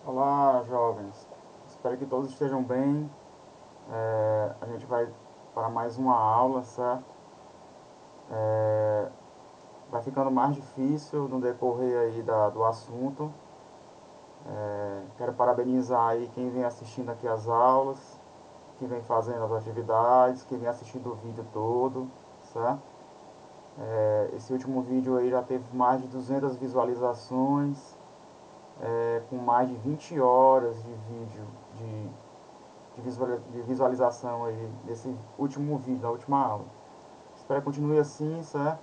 Olá, jovens. Espero que todos estejam bem. A gente vai para mais uma aula, certo? Vai ficando mais difícil no decorrer aí do assunto. Quero parabenizar aí quem vem assistindo aqui as aulas, quem vem fazendo as atividades, quem vem assistindo o vídeo todo, certo? Esse último vídeo aí já teve mais de 200 visualizações, com mais de 20 horas de vídeo de visualização aí desse último vídeo, da última aula. Espero que continue assim, certo?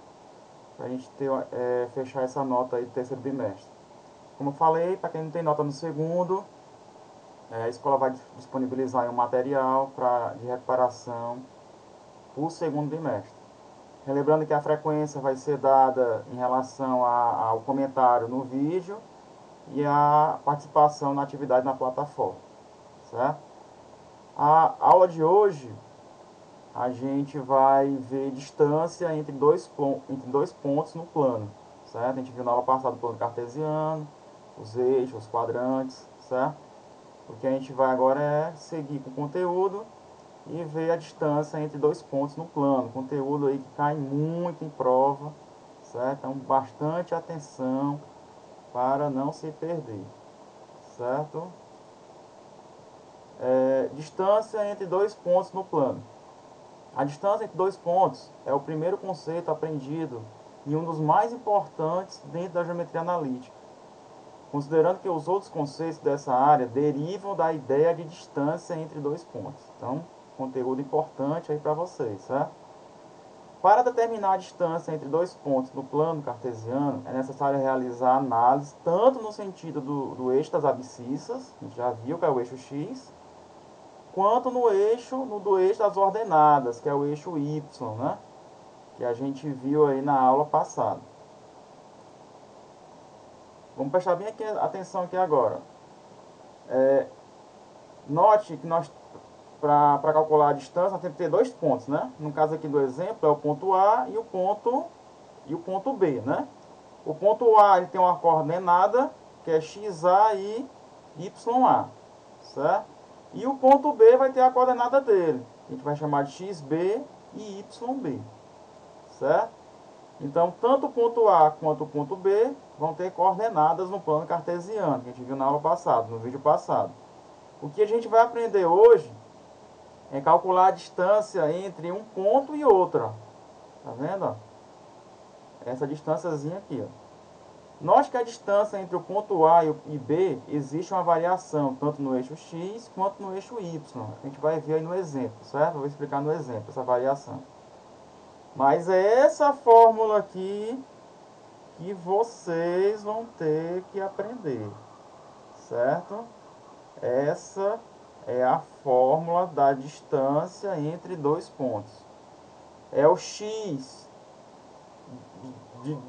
Para a gente fechar essa nota aí do terceiro bimestre. Como eu falei, para quem não tem nota no segundo, a escola vai disponibilizar um material de recuperação para o segundo bimestre. Relembrando que a frequência vai ser dada em relação ao comentário no vídeo e a participação na atividade na plataforma, certo? A aula de hoje a gente vai ver distância entre dois pontos no plano, certo? A gente viu na aula passada o plano cartesiano, os eixos, os quadrantes, certo? O que a gente vai agora é seguir com o conteúdo e ver a distância entre dois pontos no plano. Conteúdo aí que cai muito em prova, certo? Então, bastante atenção para não se perder, certo? Distância entre dois pontos no plano. A distância entre dois pontos é o primeiro conceito aprendido e um dos mais importantes dentro da geometria analítica, considerando que os outros conceitos dessa área derivam da ideia de distância entre dois pontos. Então, conteúdo importante aí para vocês, certo? Para determinar a distância entre dois pontos no plano cartesiano, é necessário realizar análise tanto no sentido do eixo das abscissas, a gente já viu que é o eixo x, quanto do eixo das ordenadas, que é o eixo y, né? Que a gente viu aí na aula passada. Vamos prestar bem atenção aqui agora. Note que para calcular a distância, nós temos que ter dois pontos, né? No caso aqui do exemplo, é o ponto A e o ponto B, né? O ponto A ele tem uma coordenada, que é XA e YA, certo? E o ponto B vai ter a coordenada dele. A gente vai chamar de XB e YB, certo? Então, tanto o ponto A quanto o ponto B vão ter coordenadas no plano cartesiano, que a gente viu na aula passada, no vídeo passado. O que a gente vai aprender hoje é calcular a distância entre um ponto e outro. Tá vendo? Essa distânciazinha aqui. Ó. Note que a distância entre o ponto A e B existe uma variação, tanto no eixo X quanto no eixo Y. A gente vai ver aí no exemplo, certo? Eu vou explicar no exemplo essa variação. Mas é essa fórmula aqui que vocês vão ter que aprender, certo? Essa é a fórmula da distância entre dois pontos. É o x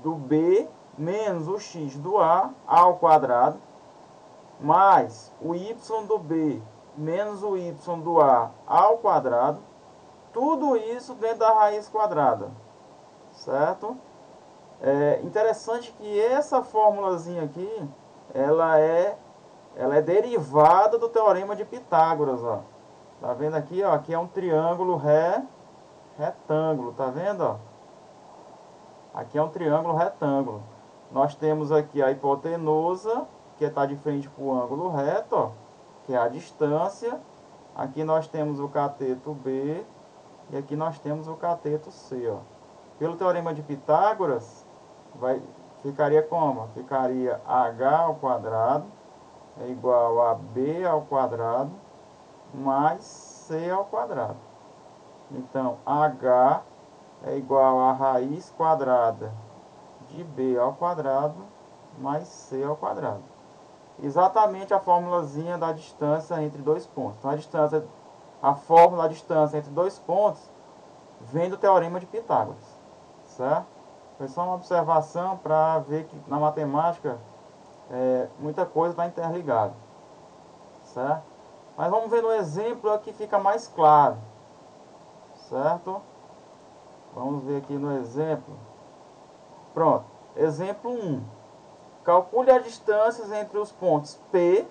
do B menos o x do A ao quadrado, mais o y do B menos o y do A ao quadrado, tudo isso dentro da raiz quadrada, certo? É interessante que essa formulazinha aqui, ela é derivada do teorema de Pitágoras, ó. Tá vendo aqui, ó? Aqui é um triângulo retângulo, tá vendo, ó? Aqui é um triângulo retângulo. Nós temos aqui a hipotenusa, que está de frente para o ângulo reto, ó, que é a distância. Aqui nós temos o cateto B e aqui nós temos o cateto C, ó. Pelo teorema de Pitágoras, ficaria como? Ficaria h ao quadrado é igual a b ao quadrado mais c ao quadrado. Então, h é igual a raiz quadrada de b ao quadrado mais c ao quadrado. Exatamente a formulazinha da distância entre dois pontos. Então, a fórmula da distância entre dois pontos vem do teorema de Pitágoras, certo? Foi só uma observação para ver que na matemática muita coisa está interligada, certo? Mas vamos ver no exemplo que fica mais claro, certo? Vamos ver aqui no exemplo. Pronto, exemplo 1. Calcule as distâncias entre os pontos P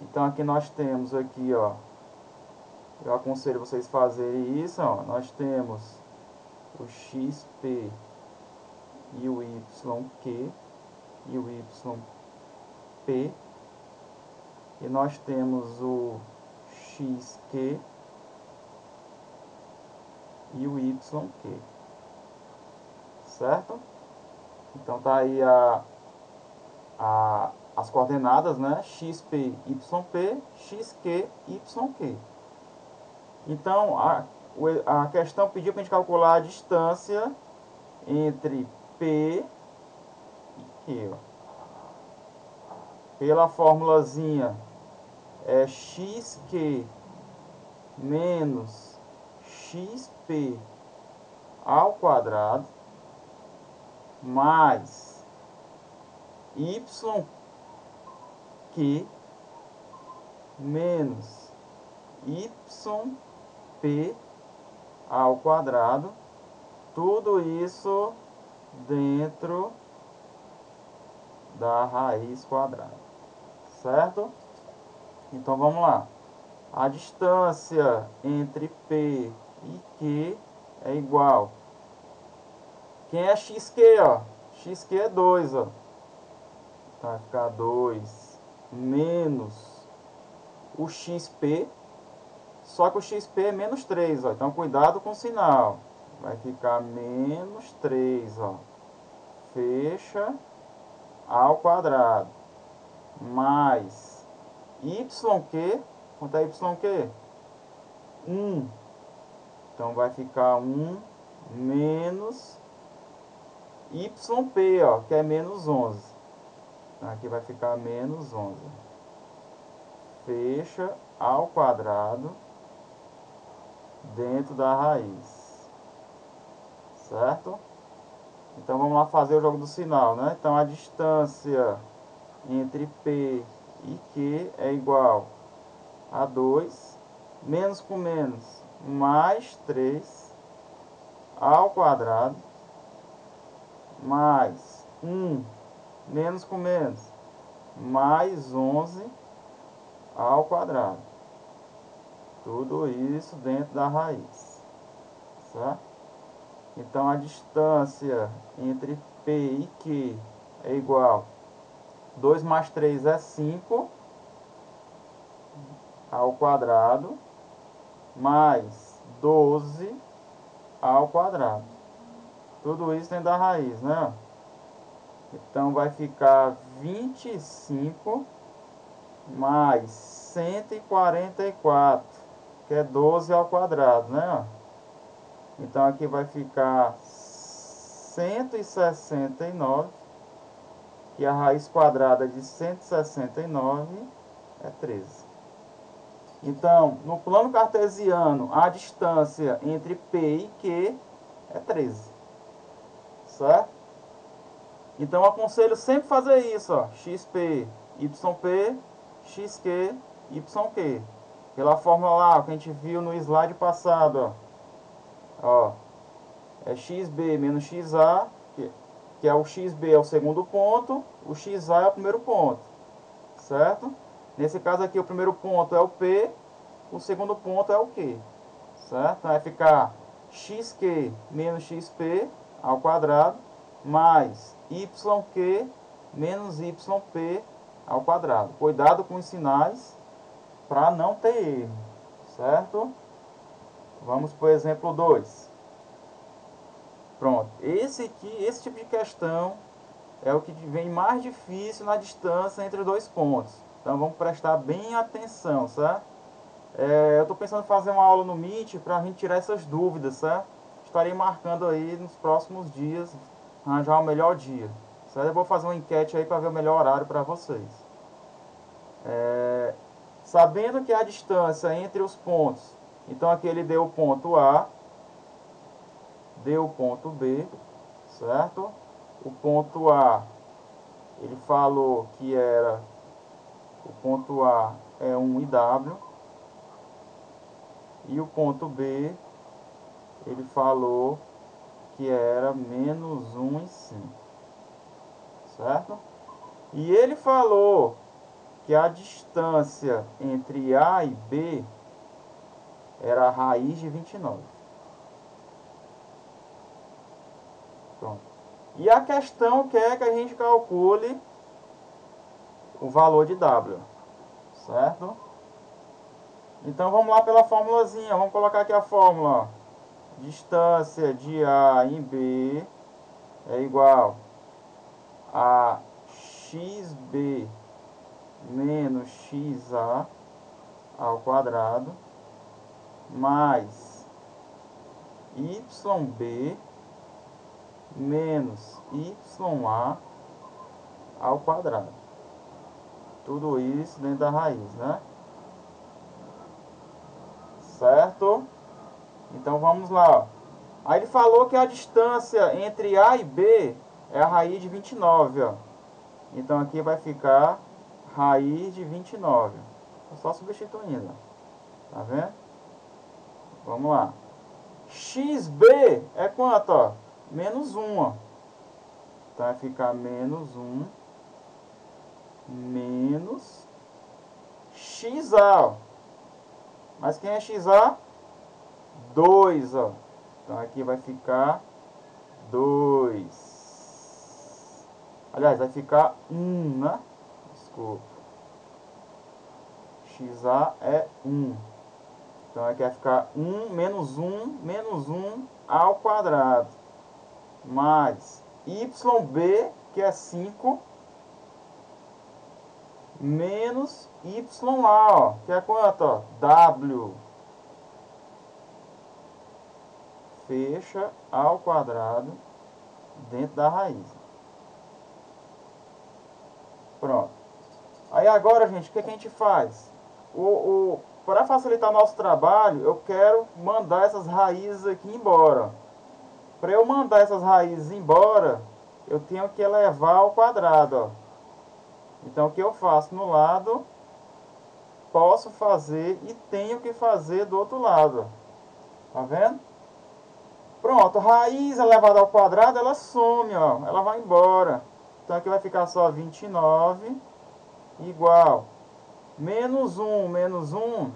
Então aqui nós temos aqui, ó, eu aconselho vocês fazerem isso, ó. Nós temos o XP e o YQ e o YP, e nós temos o XQ e o YQ, certo? Então tá aí as coordenadas, né? XP, YP, XQ, YQ. Então a questão pediu para a gente calcular a distância entre P e Q. Pela formulazinha é XQ menos XP ao quadrado mais YQ menos YP ao quadrado, tudo isso dentro da raiz quadrada, certo? Então vamos lá. A distância entre P e Q é igual. Quem é XQ, ó? XQ é 2, ó. Então vai ficar 2 menos o XP. Só que o XP é menos 3, ó. Então cuidado com o sinal. Vai ficar menos 3, ó. Fecha ao quadrado. Mais YQ. Quanto é YQ? 1. Então vai ficar 1 menos YP, ó, que é menos 11. Então aqui vai ficar menos 11. Fecha ao quadrado dentro da raiz. Certo? Então vamos lá fazer o jogo do sinal, né? Então a distância entre P e Q é igual a 2, menos com menos, mais 3, ao quadrado, mais 1, menos com menos, mais 11, ao quadrado. Tudo isso dentro da raiz, certo? Então a distância entre P e Q é igual a 2 mais 3 é 5 ao quadrado, mais 12 ao quadrado. Tudo isso dentro da raiz, né? Então vai ficar 25 mais 144, que é 12 ao quadrado, né? Então aqui vai ficar 169, e a raiz quadrada de 169 é 13. Então, no plano cartesiano, a distância entre P e Q é 13. Certo? Então, eu aconselho sempre fazer isso, ó. XP, YP, XQ, YQ. Pela fórmula lá que a gente viu no slide passado, ó. É XB menos XA, que é o XB é o segundo ponto, o XA é o primeiro ponto. Certo? Nesse caso aqui, o primeiro ponto é o P, o segundo ponto é o Q. Certo? Vai ficar XQ menos XP ao quadrado, mais YQ menos YP ao quadrado. Cuidado com os sinais para não ter erro. Certo? Vamos para o exemplo 2. Pronto. Esse tipo de questão é o que vem mais difícil na distância entre dois pontos. Então vamos prestar bem atenção, certo? Eu estou pensando em fazer uma aula no Meet para a gente tirar essas dúvidas, certo? Estarei marcando aí nos próximos dias, arranjar o melhor dia, certo? Eu vou fazer uma enquete aí para ver o melhor horário para vocês. Sabendo que a distância entre os pontos, então aqui ele deu o ponto A, deu o ponto B, certo? O ponto A, ele falou que era, o ponto A é 1,W, e o ponto B, ele falou que era menos 1,5, certo? E ele falou que a distância entre A e B era a raiz de 29. Pronto. E a questão quer que a gente calcule o valor de W, certo? Então vamos lá pela formulazinha, vamos colocar aqui a fórmula, ó. Distância de A em B é igual a xb menos xa ao quadrado mais yb menos ya ao quadrado. Tudo isso dentro da raiz, né? Certo? Então vamos lá, ó. Aí ele falou que a distância entre A e B é a raiz de 29, ó. Então aqui vai ficar raiz de 29. É só substituindo. Tá vendo? Vamos lá. XB é quanto, ó? Menos 1, ó. Então vai ficar menos 1 menos XA, ó. Mas quem é XA? 2, ó. Então aqui vai ficar 2. Aliás, vai ficar 1, né? Desculpa. XA é 1. Então aqui vai ficar 1 menos 1 ao quadrado. Mais YB, que é 5, menos YA, ó, que é quanto? Ó? W. Fecha ao quadrado dentro da raiz. Pronto. Aí agora, gente, o que a gente faz? Para facilitar nosso trabalho, eu quero mandar essas raízes aqui embora. Para eu mandar essas raízes embora, eu tenho que elevar ao quadrado, ó. Então, o que eu faço no lado, posso fazer e tenho que fazer do outro lado. Tá vendo? Pronto, raiz elevada ao quadrado, ela some, ó. Ela vai embora. Então, aqui vai ficar só 29 igual menos 1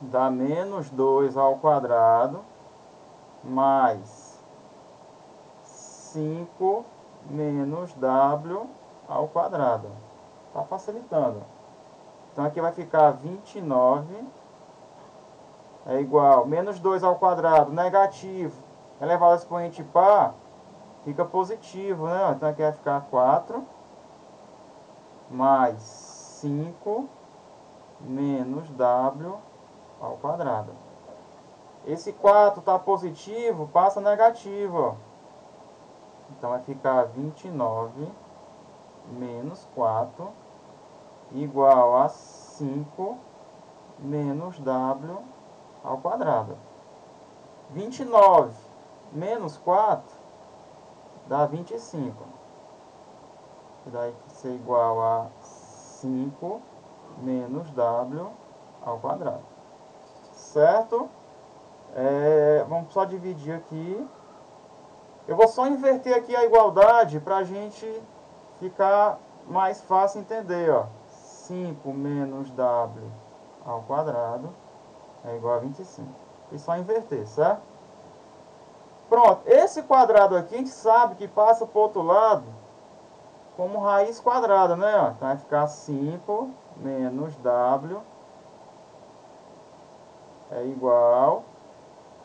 dá menos 2 ao quadrado mais 5 menos W ao quadrado. Tá facilitando. Então aqui vai ficar 29 é igual menos 2 ao quadrado, negativo, elevado ao expoente par, fica positivo, né? Então aqui vai ficar 4 mais 5 menos W ao quadrado. Esse 4 está positivo, passa negativo, ó. Então vai ficar 29 menos 4 igual a 5 menos W ao quadrado. 29 menos 4 dá 25. Que daí ser igual a 5 menos W ao quadrado. Certo? Vamos só dividir aqui. Eu vou só inverter aqui a igualdade para a gente ficar mais fácil entender, ó. 5 menos W ao quadrado é igual a 25. E só inverter, certo? Pronto, esse quadrado aqui a gente sabe que passa para o outro lado como raiz quadrada, né? Então vai ficar 5 menos W é igual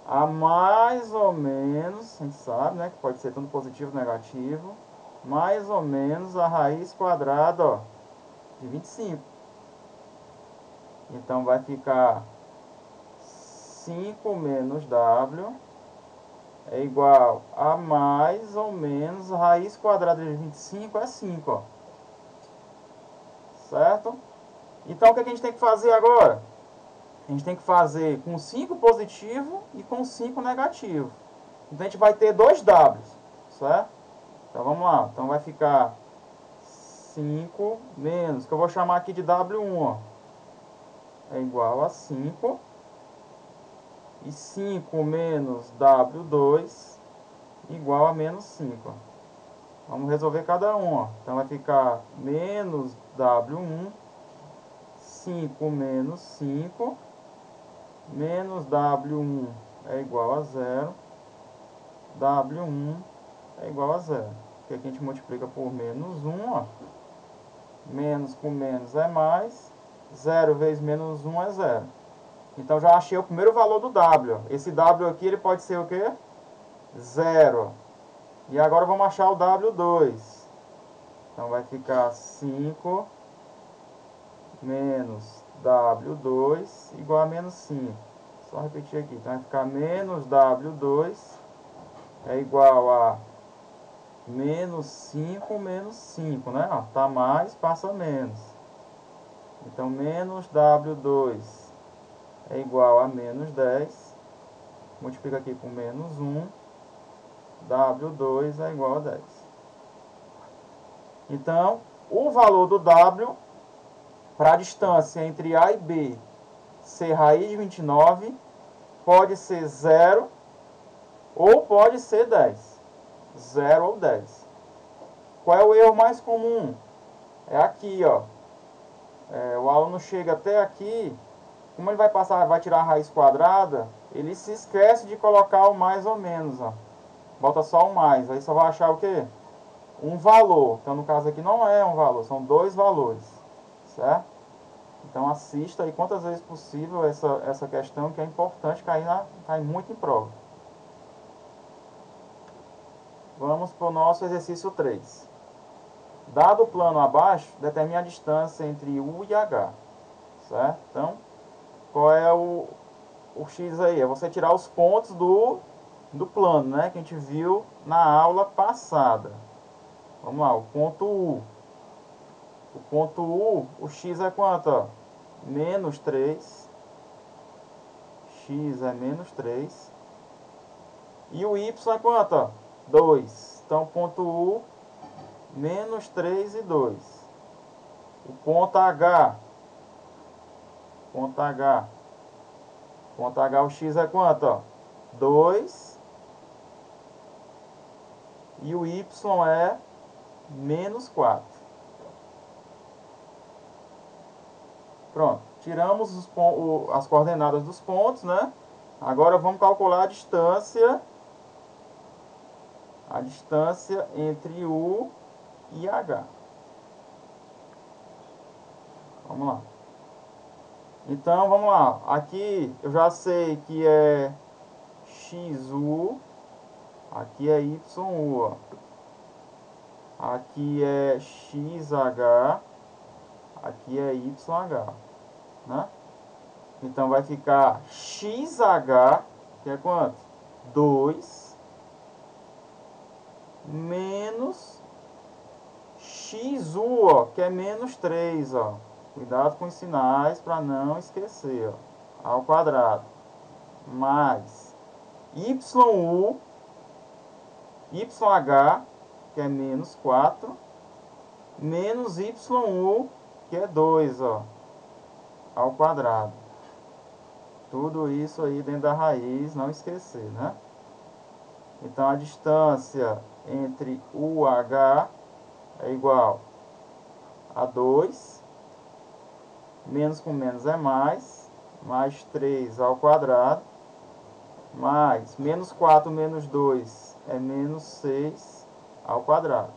a mais ou menos, a gente sabe, né, que pode ser tanto positivo ou negativo, mais ou menos a raiz quadrada, ó, de 25. Então vai ficar 5 menos W é igual a mais ou menos a raiz quadrada de 25 é 5, ó. Certo? Então o que a gente tem que fazer agora? A gente tem que fazer com 5 positivo e com 5 negativo. Então a gente vai ter dois Ws, certo? Então vamos lá. Então vai ficar 5 menos, que eu vou chamar aqui de W1, ó, é igual a 5. E 5 menos W2 igual a menos 5. Vamos resolver cada um, ó. Então vai ficar menos W1 5 menos 5, menos W1 é igual a 0, W1 é igual a 0. Porque aqui a gente multiplica por menos 1, ó. Menos com menos é mais, 0 vezes menos 1 é 0. Então já achei o primeiro valor do W. Esse W aqui ele pode ser o quê? 0. E agora vamos achar o W2. Então vai ficar 5 menos W2 igual a menos 5. Só repetir aqui. Então vai ficar menos W2 é igual a menos 5 menos 5, né? Ó, tá mais, passa menos. Então menos W2 é igual a menos 10. Multiplica aqui por menos 1. W2 é igual a 10. Então, o valor do W para a distância entre A e B ser raiz de 29 pode ser 0 ou pode ser 10. 0 ou 10. Qual é o erro mais comum? É aqui, ó. O aluno chega até aqui, como ele vai passar, vai tirar a raiz quadrada, ele se esquece de colocar o mais ou menos, ó. Bota só o mais, aí só vai achar o quê? Um valor. Então, no caso aqui não é um valor, são dois valores, certo? Então, assista aí quantas vezes possível essa questão, que é importante cair muito em prova. Vamos para o nosso exercício 3. Dado o plano abaixo, determine a distância entre U e H, certo? Então, qual é o X aí? É você tirar os pontos do plano, né? Que a gente viu na aula passada. Vamos lá, o ponto U. O ponto U, o X é quanto? Ó? Menos 3. X é menos 3. E o Y é quanto? Ó? 2. Então, ponto U, menos 3 e 2. O ponto H. Ponto H. Ponto H, o X é quanto? Ó? 2. E o Y é menos 4. Pronto. Tiramos as coordenadas dos pontos, né? Agora vamos calcular a distância entre U e H. Vamos lá. Então, vamos lá. Aqui eu já sei que é XU. Aqui é YU, ó. Aqui é XH. Aqui é YH, né? Então vai ficar XH, que é quanto? 2 menos XU, ó, que é menos 3, ó. Cuidado com os sinais para não esquecer, ó. Ao quadrado. Mais YU, YH, que é menos 4, menos YU, que é 2, ó, ao quadrado. Tudo isso aí dentro da raiz, não esquecer, né? Então, a distância entre UH é igual a 2, menos com menos é mais 3 ao quadrado, mais menos 4 menos 2 é menos 6 ao quadrado,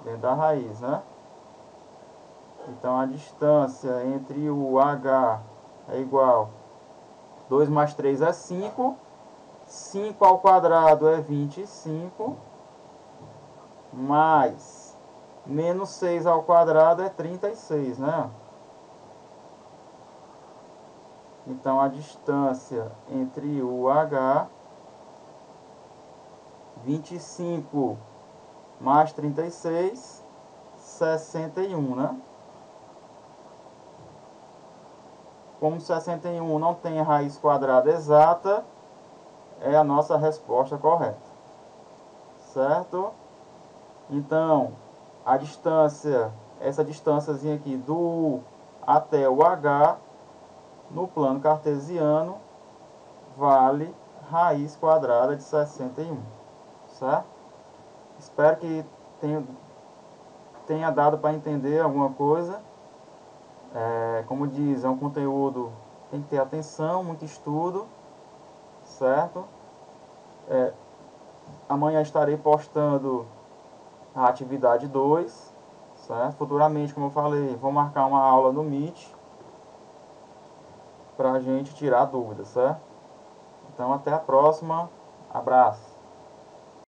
dentro da raiz, né? Então, a distância entre o H é igual, 2 mais 3 é 5, 5 ao quadrado é 25, mais menos 6 ao quadrado é 36, né? Então, a distância entre o H, 25 mais 36, 61, né? Como 61 não tem raiz quadrada exata, é a nossa resposta correta. Certo? Então, a distância, essa distânciazinha aqui do U até o H, no plano cartesiano, vale raiz quadrada de 61. Certo? Espero que tenha dado para entender alguma coisa. Como diz, é um conteúdo que tem que ter atenção, muito estudo, certo? Amanhã estarei postando a atividade 2, certo? Futuramente, como eu falei, vou marcar uma aula no Meet para a gente tirar dúvidas, certo? Então, até a próxima. Abraço.